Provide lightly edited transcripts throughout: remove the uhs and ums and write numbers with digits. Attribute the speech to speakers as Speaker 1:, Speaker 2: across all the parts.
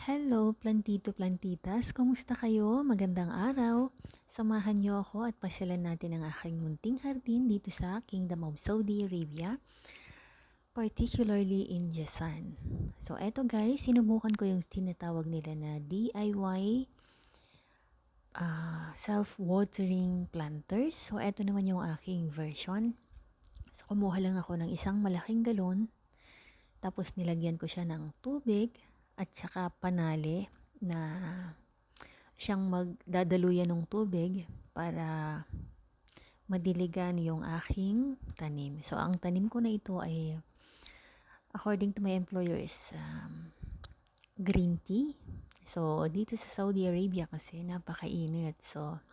Speaker 1: Hello, plantito plantitas. Kumusta kayo? Magandang araw. Samahan niyo ako at pasyalan natin ang aking munting hardin dito sa Kingdom of Saudi Arabia, particularly in Jasan. So, eto guys, sinubukan ko yung tinatawag nila na DIY self-watering planters. So, eto naman yung aking version. So, kumuha lang ako ng isang malaking galon. Tapos, nilagyan ko siya ng tubig at saka panali na siyang magdadaluyan ng tubig para madiligan yung aking tanim. So, ang tanim ko na ito ay, according to my employer, is green tea. So, dito sa Saudi Arabia kasi napakainit. So,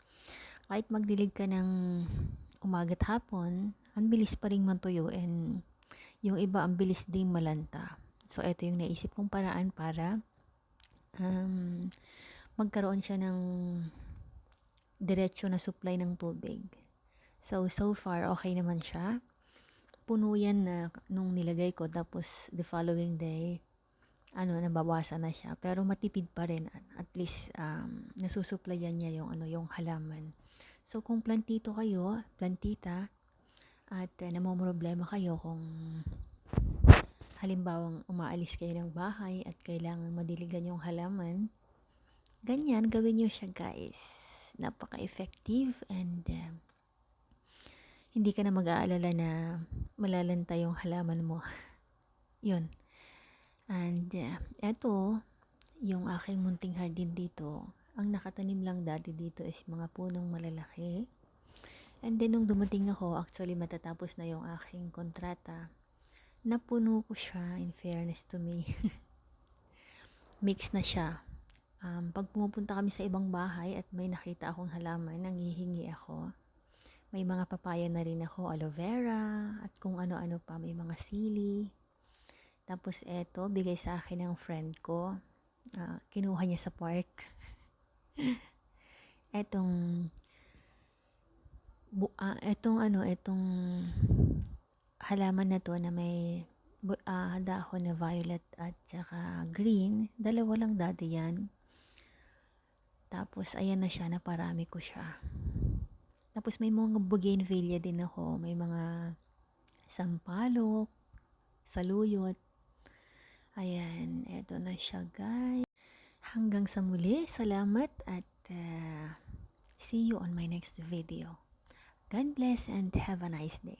Speaker 1: kahit magdilig ka ng umaga't hapon, ang bilis pa rin matuyo and yung iba ang bilis ding malanta. So, ito yung naisip kong paraan para magkaroon siya ng diretsyo na supply ng tubig. So far, okay naman siya. Puno yan na nung nilagay ko. Tapos, the following day, nabawasan na siya. Pero matipid pa rin. At least, nasusupplyan niya yung halaman. So, kung plantito kayo, plantita, at namomroblema kayo kung halimbawang umaalis kayo ng bahay at kailangan madiligan yung halaman, ganyan, gawin nyo siya guys. Napaka-effective and hindi ka na mag-aalala na malalanta yung halaman mo. Yun. And eto, yung aking munting hardin dito, ang nakatanim lang dati dito is mga punong malalaki. And then nung dumating ako, actually matatapos na yung aking kontrata, napuno ko siya, in fairness to me. Mix na siya. Pag pumupunta kami sa ibang bahay at may nakita akong halaman, nanghihingi ako. May mga papaya na rin ako, aloe vera, at kung ano-ano pa, may mga sili. Tapos eto, bigay sa akin ng friend ko. Kinuha niya sa park. Etong halaman na to na may dahon na violet at saka green. Dalawa lang dati yan. Tapos, ayan na siya, naparami ko siya. Tapos, may mga bougainvillea din ako. May mga sampalok, saluyot. Ayan, eto na siya, guys. Hanggang sa muli, salamat at see you on my next video. God bless and have a nice day.